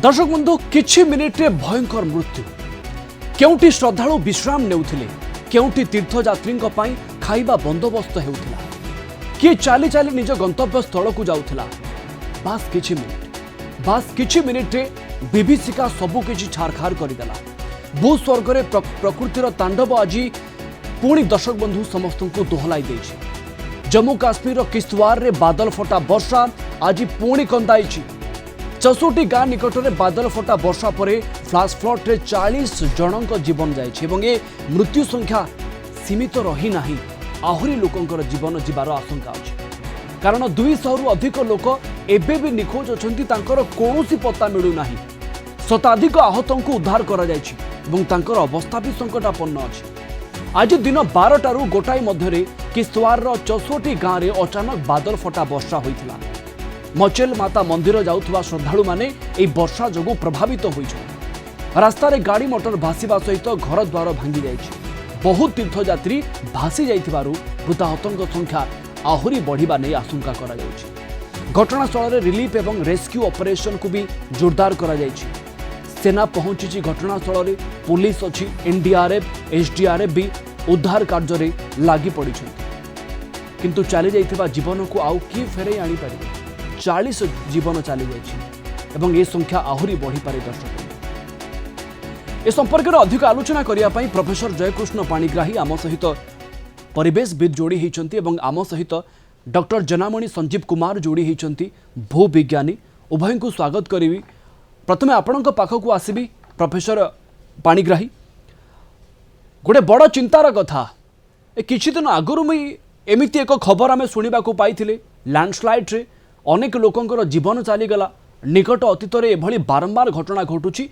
दर्शक बंधु किछि मिनिट रे भयंकर मृत्यु केउटी श्रद्धालु विश्राम नेउथिले केउटी तीर्थयात्री खाइबा बंदोबस्त हेउथिला किए चाली चाली निज गंतव्य स्थल को जाउथिला बास किछि मिनिट रे विभीषिका सबु किछि छारखार करदेला भूस्वर्ग रे प्रकृतिर तांडव आज पुणी दर्शक बंधु समस्त को दोहलाई देछि। जम्मू काश्मीर किश्तवाड़ रे बादल फटा वर्षा आज पुणी कंदाई 64 गाँ निकट में बादल फटा वर्षा पर फ्लाश फ्लड रे 40 जनक जीवन जाए मृत्यु संख्या सीमित रही नहीं आहरी लोकंकर जीवन जीवार आशंका अच्छे कारण 200 रु अधिक लोक एबे भी निखोज अच्छी कौन पत्ता मिलूना शताधिक आहतों को उद्धार कर अवस्था भी संकटापन्न अच्छी। आज दिन 12 गोटाई मध्य किश्तवाड़ 64 गाँव में अचानक बादल फटा वर्षा होता मचेल माता मंदिर जाउथुवा श्रद्धालु माने एई वर्षा जोगु प्रभावित होइछन। रास्ता रे गाड़ी मोटर भासीबा सहित घर द्वार भांगी जाइछि। बहुत तीर्थयात्री भासी जाइथिबारु मृताहतଙ୍କ संख्या आहुरी बढ़िबा नै आशंका करा जाउछि। घटनास्थल रे रिलीफ एवं रेस्क्यू ऑपरेशन को भी जोरदार करा जाइछि। सेना पहुंची घटनास्थल रे पुलिस अछि एनडीआरएफ एसडीआरएफ भी उद्धार कार्य रे लागि पड़िछन्ति किंतु चली जाइथिबा जीवन को आउ की फेरै आनी पारिबे 40 जीवन चली जाइए ए संख्या आहुरी बढ़ी पारे। दर्शक ए संपर्क में अधिक आलोचना करने प्रोफेसर जयकृष्ण पाणिग्राही आम सहित परिवेशविद जोड़ी होती आम सहित डॉक्टर जनामणि संजीव कुमार जोड़ी होती भूविज्ञानी उभय को स्वागत करी। प्रथमे आपण पाखक आसबि प्रोफेसर पाणिग्राही गोटे बड़ चिंतार कथा किछि दिन आगुरी मुई एमिति एक खबर आम शुणा पाई लैंडस्लाइड रे अनेक लोकंकर जीवन चलीगला निकट अतीत एभली बारंबार घटना घटुची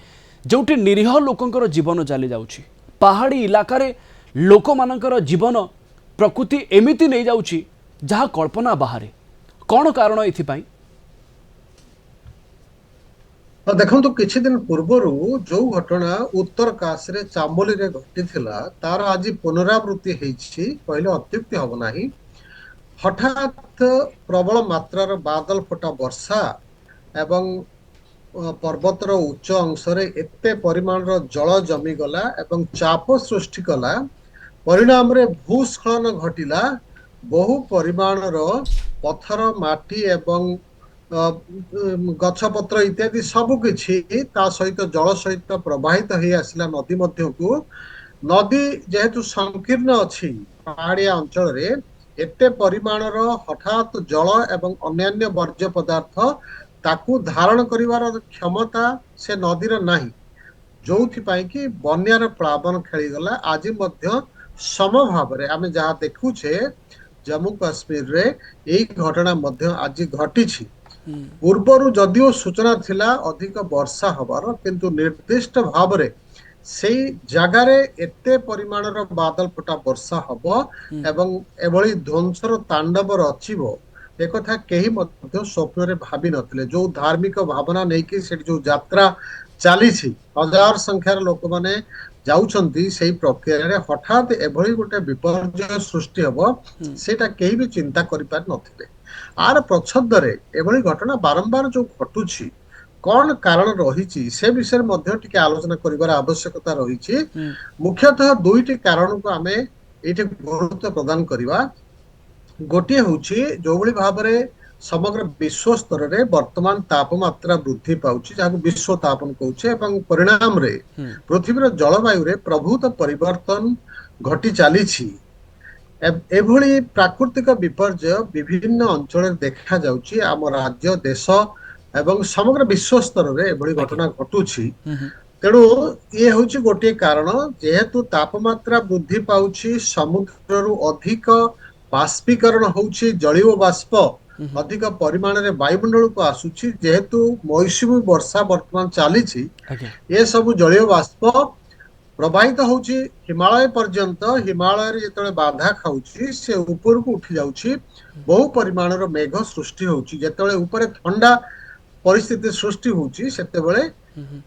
जोटी निरीह लोकंकर जीवन चली जाउची पहाड़ी इलाका रे लोक मानकर जीवन प्रकृति एमिति नहीं जाउची जहा कल्पना बाहर कौन कारण एथिपाई देखो किछि दिन पूर्वर जो घटना उत्तर काशी चामोली रे घटी तार आज पुनरावृत्ति होइछि कहले अत्युक्ति हब नाही। हठात प्रबल मात्रार बादल फटा वर्षा एवं पर्वतर उच्च अंश एते परिमाण जल जमीगला एवं चाप सृष्टि कला परिणाम रे भूस्खलन घटिला बहु परिमाण पत्थर माटी एवं गछपत्र इत्यादि सबकिछि ता सहित जल सहित प्रवाहित हो आसला नदी मध्य को नदी जेहेतु संकीर्ण अछि पहाड़िया अंचल रे एते परिमाणर हठात जल एवं अन्यान्य वर्ज्य पदार्थ ताकू धारण करिवार क्षमता से नदीर नाही जोथिपाई कि बन्यार प्लावन खेलीगला। आज मध्य सम भाव रे आमे जहाँ देखुछे जम्मू काश्मीर रे एई घटना मध्य आज घटिछि। पूर्वरु जदिओ सूचना थिला अधिक वर्षा हबार किंतु निर्दिष्ट भाव रे सेई जगारे एते परिमाणर बादल फटा वर्षा हब एवं एभली ध्वंसर तांडव रचिबो एक कथा केही मध्य स्वप्न रे भाबी नथिले। जो धार्मिक भावना नै कि से जो यात्रा चाली छी हजार संख्यार लोक माने जाउछंती सेई प्रक्रिया रे हठात एभली गोटे विपर्यय सृष्टि हब सेटा केही भी चिंता करि पार नथिले। आर प्रच्छद रे एभली घटना बारंबार जो घटुछि कौन कारण रही से विषय मध्य टिके आलोचना करिवार आवश्यकता रही। मुख्यतः दुईटी कारण को आमे एठी गुरुत्व प्रदान करिवा। गोटे होछि जो भली भाव रे समग्र विश्व स्तर रे वर्तमान तापमात्रा वृद्धि पाउछि जाको विश्व तापन कहउछि एवं परिणाम रे पृथ्वीर जलवायु रे प्रभूत परिवर्तन घटी चालिछि। एभली प्राकृतिक विपर्यय विभिन्न अंचल देखा जाउछि आम राज्य देश एवं समग्र विश्व स्तर रे एभली घटना घटुछि। तेणु ये होछि गोटे कारण जेहेतु तापमात्रा वृद्धि पाउछि समुद्ररु अधिक बाष्पीकरण होछि जलीय बाष्प अधिक परिमाण रे वायुमंडल को आसुछि जेहेतु मौसुमी वर्षा वर्तमान चालिछि ये सब जलीय बाष्प प्रवाहित होछि हिमालय पर्यंत हिमालय रे जेतले बाधा खाउछि से ऊपर को उठी जाउछि बहु परिमाण रो मेघ सृष्टि होछि जेतले ऊपर ठंडा परिस्थिति सृष्टि होछि सेतेबेले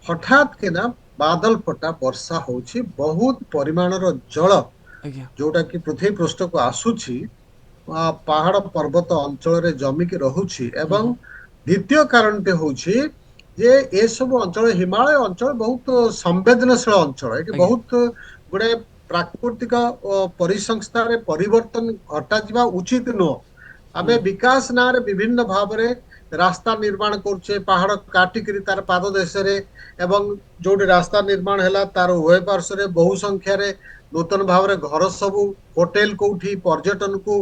हठात केना बादल फटा वर्षा होछि बहुत परिमाणर जल जोटा कि पृथ्वी पृष्ठ को आसुछि पहाड़ पर्वत अंचल रे जमी के रहुछि एवं द्वितीय कारण ते होछि ଯେ ଏସବୁ ଅଞ୍ଚଳ ହିମାଳୟ ଅଞ୍ଚଳ ବହୁତ ସମ୍ବେଦନଶୀଳ ଅଞ୍ଚଳ। ଏଠି ଆଜ୍ଞା ବହୁତ ଗୁଡେ ପ୍ରାକୃତିକ ପରିସଂସ୍ଥାରେ ପରିବର୍ତ୍ତନ ଘଟାଯିବା ଉଚିତ ନୁହଁ। ଆମେ ବିକାଶ ନାଁରେ ବିଭିନ୍ନ ଭାବରେ ରାସ୍ତା ନିର୍ମାଣ କରୁଛେ ପାହାଡ କାଟିକିରି ତାର ପାଦ ଦେଶରେ, ଏବଂ ଯୋଉଠି ରାସ୍ତା ନିର୍ମାଣ ହେଲା ତାର ଉଭୟ ପାର୍ଶ୍ୱରେ ବହୁ ସଂଖ୍ୟାରେ ନୂତନ ଭାବରେ ଘର ସବୁ, ହୋଟେଲ କୋଉଠି, ପର୍ଯ୍ୟଟନକୁ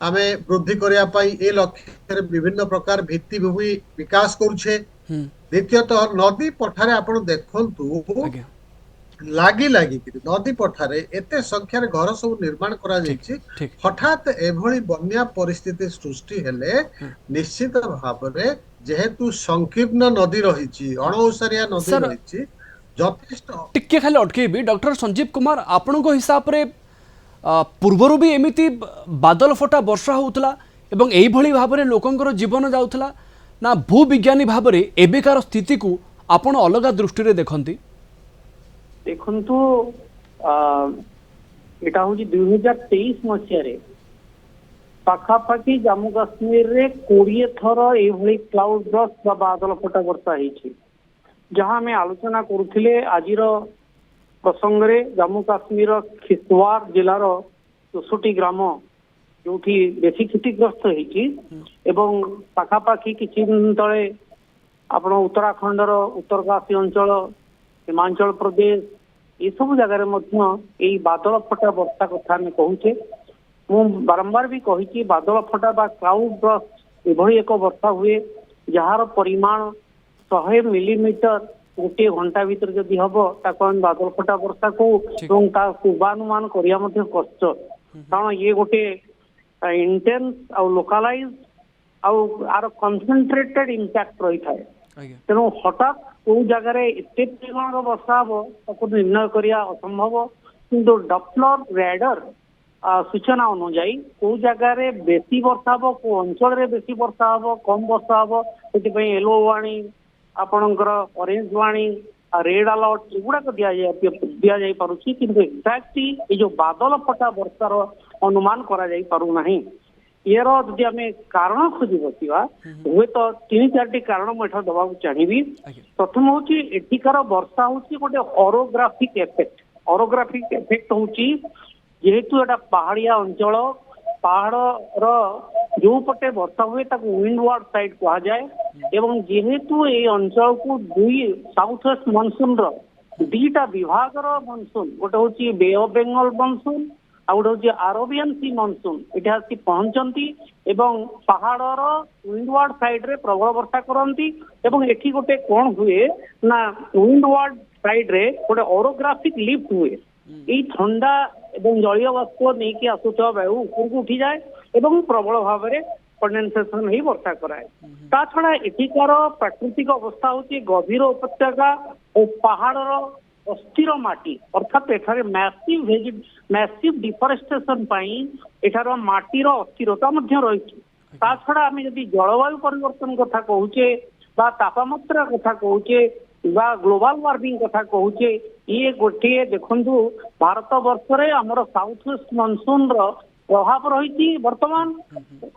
ଆମେ ବୃଦ୍ଧି କରିବା ପାଇଁ ଏ ଲକ୍ଷ୍ୟରେ ବିଭିନ୍ନ ପ୍ରକାର ଭିତ୍ତିଭୂମି ବିକାଶ କରୁଛେ। ହୁଁ ଦ୍ୱିତୀୟତଃ ନଦୀ ପଠାରେ ଆପଣ ଦେଖନ୍ତୁ ଆଜ୍ଞା ଲାଗି ଲାଗିକିରି ନଦୀ ପଠାରେ ଏତେ ସଂଖ୍ୟାରେ ଘର ସବୁ ନିର୍ମାଣ ଠିକ କରାଯାଇଛି। ଠିକ ହଠାତ୍ ଏଭଳି ବନ୍ୟା ପରିସ୍ଥିତି ସୃଷ୍ଟି ହେଲେ ହଁ ନିଶ୍ଚିତ ଭାବରେ, ଯେହେତୁ ସଂକୀର୍ଣ୍ଣ ନଦୀ ରହିଛି, ହଁ ଅଣଓସାରିଆ ନଦୀ ସାର୍ ରହିଛି, ଯଥେଷ୍ଟ टिके खाली अटकेबी डॉक्टर संजीव कुमार आपण हिसाब रे पूर्वर भी एमती बादल फटा वर्षा होउतला एवं एई भली भाव में लोकंकर जीवन जाउतला ना भूविज्ञानी भाव में एबेकार स्थिति को आपण अलग दृष्टि रे देखंती देखंतु एटा हूँ 2023 मसीह पाखापाखि जम्मू काश्मीर रे 20 थर एभली क्लाउड बर्स्ट बा बादल फटा वर्षा होती, जहाँ आम आलोचना करुले आज प्रसंग रे जम्मू काश्मीर किश्तवाड़ जिलार 64 ग्राम जो बेसी क्षतिग्रस्त होती एवं पाखापाखि किछि दिन तले आपण उत्तराखंडर उत्तरकाशी अंचल, हिमाचल प्रदेश ये सब जगार बादल फटा वर्षा कथा आम कहूचे। मु बारंबार भी कही बादल फटा बा क्लाउड बर्स्ट एभली एक वर्षा हुए जार परिमाण 100 मिलीमीटर गोटे घंटा भीतर जदि हम ताको बादल फटा वर्षा को पूर्वानुमान करिया मध्य कष्ट, कारण ये गोटे इंटेंस आ लोकालाइज आर कन्सेंट्रेटेड इम्पैक्ट रही थाए। तेणु हठात कौ जगार एत परिमाण वर्षा हम निर्णय करिया असंभव, किंतु डप्लर रेडर सूचना अनुजाई कौ जगार बेसी वर्षा हम, कौ अंचल बेसी वर्षा हम, कम वर्षा हम, से येलो वार्निंग आपणकर ऑरेंज वार्निंग रेड अलर्ट एगुड़ाक दि जाई पारुछि, किंतु एक्जाक्टली ये जो बादल फटा वर्षार अनुमान करा जाई पारु नाही। यार जदि आम कारण खोजी बसिवा हुए तो 3-4टी कारण मुझे दबा चाहिए। प्रथम हूँ एଠିकार वर्षा हूँ गोटे ओरोग्राफिक एफेक्ट। ओरोग्राफिक एफेक्ट हूँ जेहेतु एटा पहाड़िया अंचल, पहाड़ जो पटे वर्षा हुए विंडवार्ड साइड कह जाए, एवं जेहेतु ये अंचल को दुई साउथ वेस्ट मनसून दीटा विभाग मनसून, गोटे हूँ बे ऑफ बेंगल मनसून आ गोटे हूँ अरबियन सी मनसून ये आसी पहुंचती एवं पहाड़र विंडवार्ड साइड रे प्रबल वर्षा करती। एवं एठी गोटे कौन हुए ना विंडवार्ड साइड रे गोटे ओरोग्राफिक लिफ्ट हुए, यही ठंडा एवं जलीय बाष्प नहीं कि आसुवा वायु ऊपर को उठी जाए एवं प्रबल भाव में कंडेनसेशन ही वर्षा कराए। ता छड़ा एଠିकार प्राकृतिक अवस्था हूँ गभीर उपत्यका और पहाड़र अस्थिर माटी, अर्थात एठारे मैसिव डिफरेस्टेशन एठार माटीर अस्थिरता रही। ता छड़ा आम जदि जलवायु परिवर्तन कथा कहूचे बा तापमात्रा कथा कहूचे बा ग्लोबल वार्मिंग कथा कहूचे, ये गोटे देखंतु भारत वर्ष रे हमर साउथ वेस्ट मनसून प्रभाव रही वर्तमान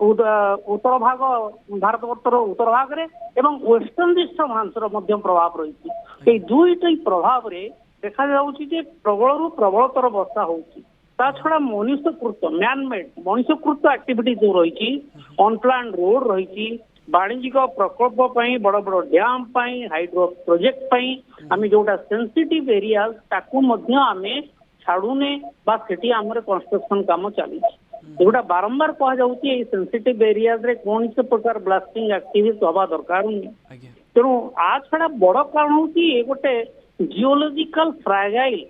उत्तर भाग भारत वर्षर उत्तर भाग रे एवं वेस्टर्न डिस्टर्ब हांसर मध्य प्रभाव रही। दुईटी प्रभाव रे देखा जाउछि जे प्रबल रु प्रबलतर वर्षा होउछि। ता छड़ा मनुष्यकृत मैनमेड मनुष्यकृत एक्टिविटी जो रही, अनप्लान रोड रही, वाणिज्यिक प्रकल्प बड़ बड़ डैम हाइड्रो प्रोजेक्ट आम जोटा सेंसिटिव एरिया ताकू मध्य आमे छाड़ूने बा सेठी आमर कंस्ट्रक्शन काम चली एगुटा बारंबार कह जाउछि सेंसिटिव एरिया रे कौन से प्रकार ब्लास्टिंग एक्टिविटी हवा दरकार नहीं। तेणु आ छड़ा बड़ कारण हूँ ये गोटे जियोलॉजिकल फ्रागाइल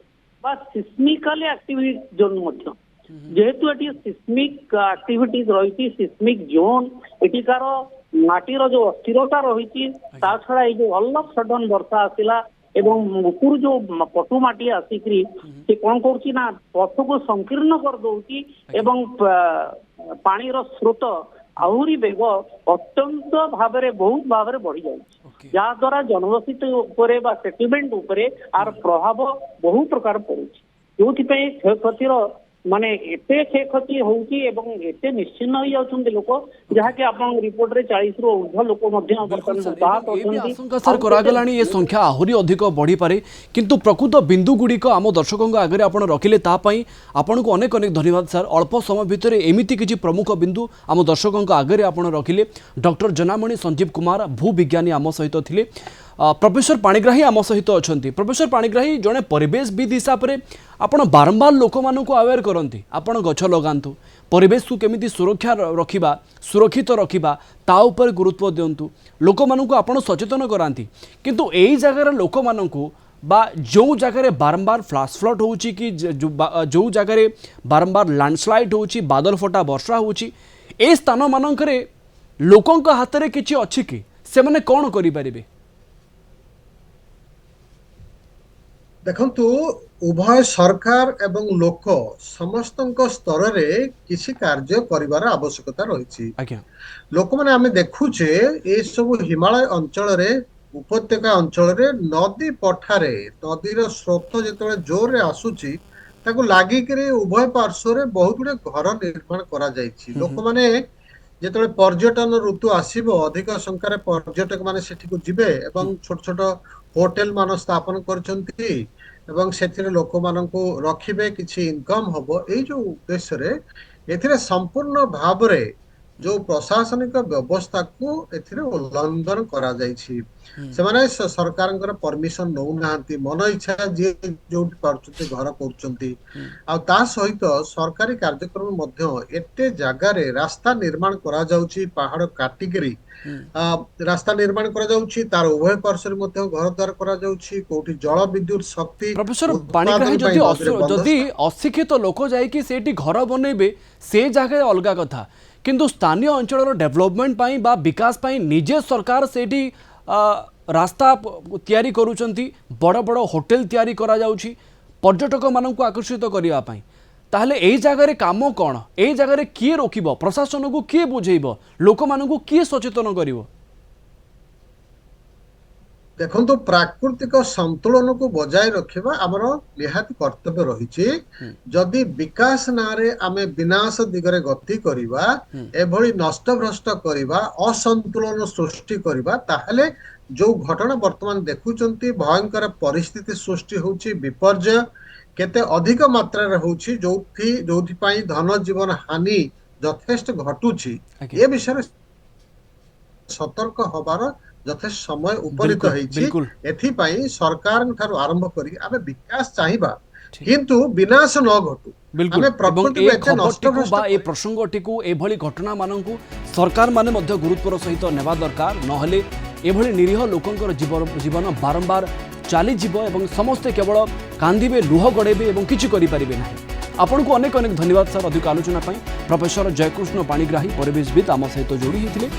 बा सिस्मिकल एक्टिविटी जोन मध्य, जेहेतु एटी सिस्मिक एक्टिविटीज रही, सिस्मिक जोन एटिकार माटीर जो अस्थिरता रही, ता छड़ा ये जो ऑल ऑफ सडन वर्षा आसिला एवं ऊपर जो पटु माटी आसिकी से कौन करुच्ची ना पथ को संकीर्ण कर दौची एवं पानीर स्रोत आहरी बेग अत्यंत भाव बहुत भाव बढ़ी जाए, जहाद्वारा जनवसति उपरे बा सेटलमेंट उपरे आर प्रभाव बहु प्रकार पड़ुछि, जो क्षयक्षतिर ମାନେ ଏତେ କ୍ଷୟକ୍ଷତି ହଉଛି ଏବଂ ଏତେ ନିଶ୍ଚିହ୍ନ ହେଇଯାଉଛନ୍ତି ଲୋକ, ଯାହାକି ଆପଣଙ୍କ ରିପୋର୍ଟରେ 40 ରୁ ଊର୍ଦ୍ଧ୍ୱ ଲୋକ ମଧ୍ୟ ବର୍ତ୍ତମାନ ହତାହତ ଅଛନ୍ତି। ଆଶଙ୍କା ସାର୍ କରାଗଲାଣି ଏ ସଂଖ୍ୟା ଆହୁରି ଅଧିକ ବଢ଼ିପାରେ, କିନ୍ତୁ ପ୍ରକୃତ ବିନ୍ଦୁ ଗୁଡ଼ିକ ଆମ ଦର୍ଶକଙ୍କ ଆଗରେ ଆପଣ ରଖିଲେ, ତା ପାଇଁ ଆପଣଙ୍କୁ ଅନେକ ଅନେକ ଧନ୍ୟବାଦ ସାର୍। ଅଳ୍ପ ସମୟ ଭିତରେ ଏମିତି କିଛି ପ୍ରମୁଖ ବିନ୍ଦୁ ଆମ ଦର୍ଶକଙ୍କ ଆଗରେ ଆପଣ ରଖିଲେ। ଡକ୍ଟର ଜନାମଣି ସଞ୍ଜୀବ କୁମାର ଭୂବିଜ୍ଞାନୀ ଆମ ସହିତ ଥିଲେ। प्रोफेसर पाणिग्राही आम सहित अच्छा। प्रोफेसर पाणिग्राही जड़े परिवेशविद हिसाब से आप बारंबार लोक मानक अवेयर करती आपण गछ लगातु परिवेश को केमिति सुरक्षा रखिबा सुरक्षित रखिबा ता उपर गुरुत्व दिंतु लोक मानक आपण सचेतन कराती किंतु एई जगार लोक मानक बा जो जगार बारंबार फ्लाश फ्लड हो जो जगार बारंबार लैंडस्लाइड हो बादल फटा वर्षा हो स्थान मानक लोकंक हाथ में किसी अच्छी कि से मैंने कौन करें? देखंतु उभय सरकार एवं लोक समस्त स्तर रे किसी कार्य करिवार आवश्यकता रही। लोक माने आमे देखुचे ए सब हिमालय अंचल रे उपत्यका अंचल रे नदी पठारे नदीर स्रोत जेतले जोर रे आसुची ताको लागि करे उभय पार्श्व रे बहुत गुडे घर निर्माण करा जायछि। लोक माने जेतले पर्यटन ऋतु आसीबो अधिक संख्यार पर्यटक माने सेठी को जिबे एवं छोट छोट होटेल मान स्थापन करछंती एवं सेथिरे लोक माननकु रखिबे किछि इनकम हबो एई जो उद्देश्य रे एथिरे संपूर्ण भाव रे जो प्रशासनिक व्यवस्था को एथिरे उल्लंघन करा जायछि। सेमाने सरकारंकर परमिशन नउ नाहंती मन इच्छा जे जोटी पारछते घर करछंती आ ता सहित सरकारी कार्यक्रम मध्य एते जागा रे रास्ता निर्माण करा जाउछि पहाड़ काटिकरी रास्ता निर्माण करा जाउछि तार उभय पार्श्व मध्य घर द्वार करा जाउछि कोठी जल विद्युत शक्ति। प्रोफेसर पाणिग्राही जदि अशिक्षित लोक जाइकी सेठी घर बनैबे से जगह अलगा कथा किंतु स्थानीय अंचल डेवलपमेंट पाई बा विकास पाई निजे सरकार सेठी रास्ता तैयारी करूचंती बड़ बड़ होटेल तैयारी करा जाउछि पर्यटक माननकु आकर्षित करिया पाई ताहले एई जगह काम कौन एई जगह किए रोकिबो प्रशासन को किए बुझेइबो लोक माननकु किए सचेतन करिवो? देखो प्राकृतिक संतुलन को बजाय रखा आमर निहाती कर्तव्य रही। जदि विकास नारे आमे विनाश दिगरे गति करिबा एभली नष्ट भ्रष्ट करिबा असंतुलन सृष्टि करिबा ताहले जो घटना वर्तमान देखुचंती भयंकर परिस्थिति सृष्टि होची विपर्जय केते अधिक मात्रा रे होची जोथि पई धन जीवन हानि यथेष्ट घटुची ए विषय सतर्क हबार यथेष्ट समय उपनीत होती सरकार आरंभ करी आमे विकास चाहिबा किंतु विनाश न घटू। बिल्कुल प्रसंगटी को एभली घटना मानू सरकार माने मध्य गुरुत्वर सहित नेबा दरकार नहले एभली निरीह लोकंकर जीवन बारंबार चली एवं समस्ते केवल कांदिबे लुह गड़ेबे एवं किछि करि परिबे नाही। आपन को अनेक अनेक धन्यवाद सर अधिक आलोचना पाई। प्रोफेसर जयकृष्ण पाणिग्राही परिवेशविद आम सहित जोड़ी होते।